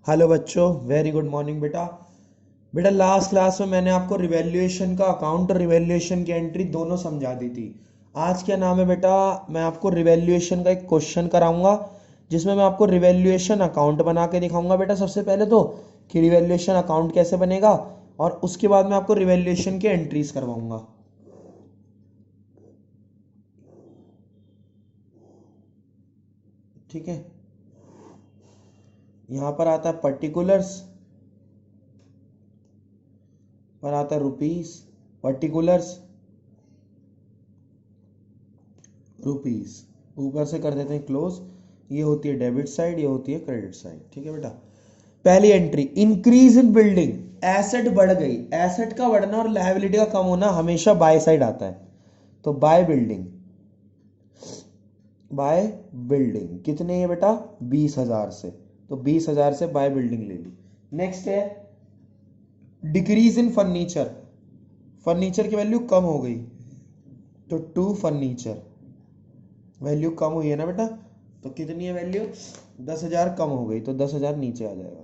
Hello बच्चों, very good morning बेटा। बेटा लास्ट क्लास में मैंने आपको रिवैल्यूएशन का अकाउंट और रिवैल्यूएशन की एंट्री दोनों समझा दी थी। आज क्या नाम है बेटा, मैं आपको रिवैल्यूएशन का एक क्वेश्चन कराऊंगा जिसमें मैं आपको रिवैल्यूएशन अकाउंट बना के दिखाऊंगा बेटा। सबसे पहले तो कि रिवैल्यूएशन अकाउंट कैसे बनेगा, और उसके बाद मैं आपको रिवैल्यूएशन की एंट्रीज करवाऊंगा। ठीक है, यहाँ पर आता है पर्टिकुलर्स, पर आता है रुपीस, पर्टिकुलर्स रुपीस, ऊपर से कर देते हैं क्लोज। ये होती है डेबिट साइड, ये होती है क्रेडिट साइड। ठीक है बेटा, पहली entry increase in building, asset बढ़ गई। एसेट का बढ़ना और लायबिलिटी का कम होना हमेशा बाय साइड आता है। तो बाय बिल्डिंग, बाय बिल्डिंग कितने है बेटा, 20,000 से। तो 20,000 से बाय बिल्डिंग ले ली। नेक्स्ट है डिक्रीज इन फर्नीचर, फर्नीचर की वैल्यू कम हो गई। तो टू फर्नीचर, वैल्यू कम हुई है ना बेटा, तो कितनी है वैल्यू, 10,000 कम हो गई, तो 10,000 नीचे आ जाएगा।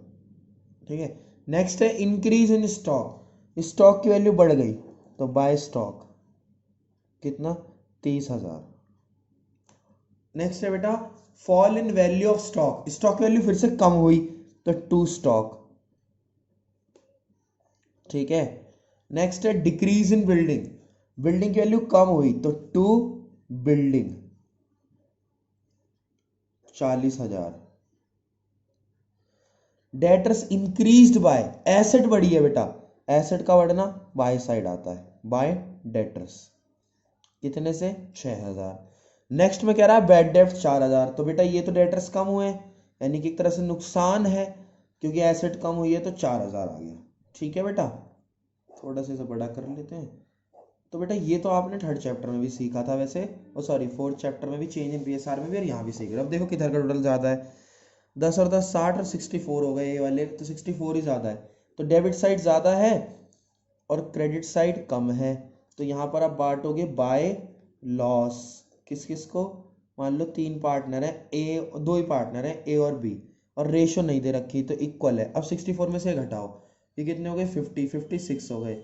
ठीक है, नेक्स्ट है इंक्रीज इन स्टॉक, स्टॉक की वैल्यू बढ़ गई, तो बाय स्टॉक कितना, 30,000। नेक्स्ट है बेटा fall in value of stock, stock की वैल्यू फिर से कम हुई, तो टू स्टॉक। ठीक है, नेक्स्ट है डिक्रीज इन बिल्डिंग, बिल्डिंग की वैल्यू कम हुई, तो to building, 40,000। Debtors increased by, asset बढ़ी है बेटा, एसेट का बढ़ना बाय साइड आता है, बाय डेटर्स कितने से, 6,000। नेक्स्ट में कह रहा है बैड डेब्ट 4,000, तो बेटा ये तो डेटर्स कम हुए हैं, यानी कि एक तरह से नुकसान है, क्योंकि एसेट कम हुई है, तो 4,000 आ गया। ठीक है बेटा, थोड़ा सा इसे बड़ा कर लेते हैं। तो बेटा ये तो आपने थर्ड चैप्टर में भी सीखा था वैसे, ओ सॉरी फोर्थ चैप्टर में भी, चेंज इन बीएसआर में भी, और यहाँ भी सीख रहे हो। अब देखो किधर का टोटल ज़्यादा है, 10 और 10 60 और 64 हो गए ये वाले, तो 64 ही ज़्यादा है। तो डेबिट साइड ज़्यादा है और क्रेडिट साइड कम है। तो यहाँ पर आप बांटोगे बाय लॉस, किस किस को, मान लो तीन पार्टनर है, ए दो ही पार्टनर है ए और बी, और रेशो नहीं दे रखी, तो इक्वल है। अब 64 में से घटाओ, ये कितने हो गए, 56 हो गए।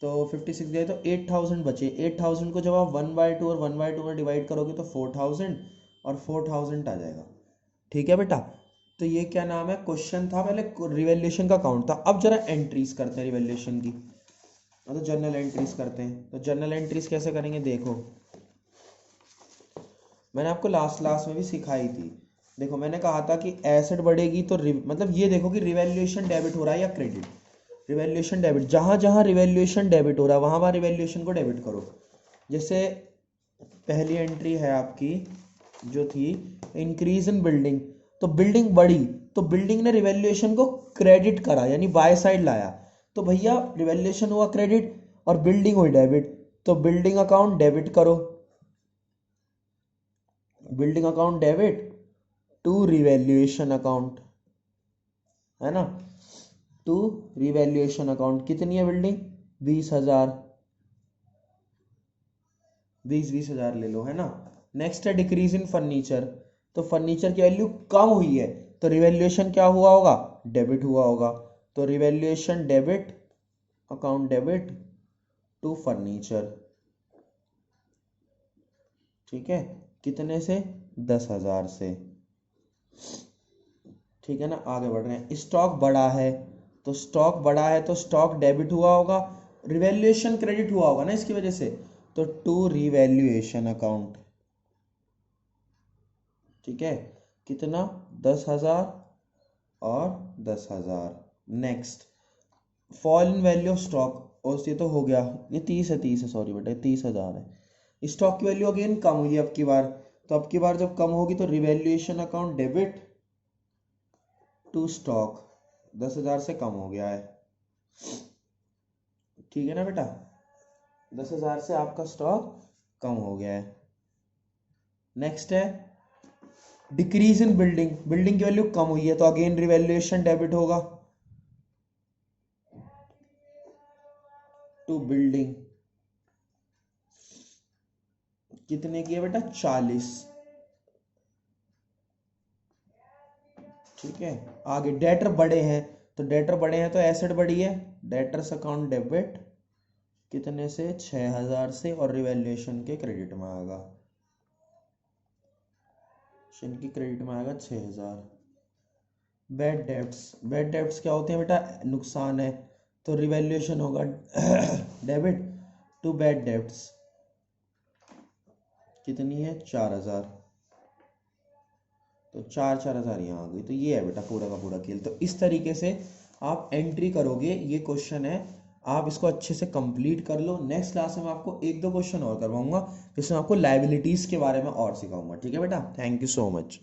तो 56 गए तो 8,000 बचे। 8,000 को जब आप 1/2 और 1/2 में डिवाइड करोगे तो 4,000 और 4,000 आ जाएगा। ठीक है बेटा, तो ये क्या नाम है, क्वेश्चन था, पहले रिवैल्यूएशन का काउंट था। अब जरा एंट्रीज करते हैं रिवैल्यूएशन की, तो जर्नल एंट्रीज करते हैं। तो जर्नल एंट्रीज कैसे करेंगे, देखो मैंने आपको लास्ट क्लास में भी सिखाई थी। देखो मैंने कहा था कि एसेट बढ़ेगी तो मतलब ये देखो कि रिवैल्यूएशन डेबिट हो रहा है या क्रेडिट। रिवैल्यूएशन डेबिट, जहां जहां रिवैल्यूएशन डेबिट हो रहा है वहां वहां रिवैल्यूएशन को डेबिट करो। जैसे पहली एंट्री है आपकी जो थी इंक्रीज इन बिल्डिंग, तो बिल्डिंग बढ़ी, तो बिल्डिंग ने रिवैल्यूएशन को क्रेडिट करा, यानी बाय साइड लाया। तो भैया रिवैल्यूएशन हुआ क्रेडिट और बिल्डिंग हुई डेबिट, तो बिल्डिंग अकाउंट डेबिट करो, building account debit to revaluation account, है ना, टू रिवैल्यूएशन अकाउंट। कितनी है बिल्डिंग, 20,000, 20,000 ले लो, है ना। नेक्स्ट है डिक्रीज इन फर्नीचर, तो फर्नीचर की वैल्यू कम हुई है, तो रिवैल्यूएशन क्या हुआ होगा, डेबिट हुआ होगा। तो revaluation debit, account debit to furniture. ठीक है, कितने से, 10,000 से। ठीक है ना, आगे बढ़ रहे हैं। स्टॉक बढ़ा है, तो स्टॉक बढ़ा है तो स्टॉक डेबिट हुआ होगा, रिवैल्यूएशन क्रेडिट हुआ होगा ना इसकी वजह से, तो टू रिवैल्यूएशन अकाउंट। ठीक है, कितना, 10,000 और 10,000। Next fall in value of stock, और ये तो हो गया, ये 30 है, 30 है, सॉरी बेटा 30,000 है। स्टॉक की वैल्यू अगेन कम हुई है अब की बार, तो अब की बार जब कम होगी तो revaluation account debit to stock, 10,000 से कम हो गया है। ठीक है ना बेटा, 10,000 से आपका स्टॉक कम हो गया है। नेक्स्ट है डिक्रीज इन बिल्डिंग, बिल्डिंग की वैल्यू कम हुई है, तो अगेन रिवैल्यूएशन डेबिट होगा टू बिल्डिंग, कितने की है बेटा, 40। ठीक है। आगे डेटर बड़े हैं, तो डेटर बड़े हैं तो एसेट बड़ी है, डेटर्स अकाउंट डेबिट कितने से 6000 से, और रिवैल्यूएशन के क्रेडिट में आएगा, की क्रेडिट में आएगा 6000। बैड डेब्ट्स, बैड डेब्ट्स क्या होते हैं बेटा, नुकसान है, तो रिवैल्यूएशन होगा डेबिट टू बैड डेब्ट्स कितनी है 4000, तो 4000 यहाँ आ गई। तो ये है बेटा पूरा का पूरा खेल। तो इस तरीके से आप एंट्री करोगे, ये क्वेश्चन है, आप इसको अच्छे से कंप्लीट कर लो। नेक्स्ट क्लास में मैं आपको एक दो क्वेश्चन और करवाऊंगा जिसमें आपको लायबिलिटीज के बारे में और सिखाऊंगा। ठीक है बेटा, थैंक यू सो मच।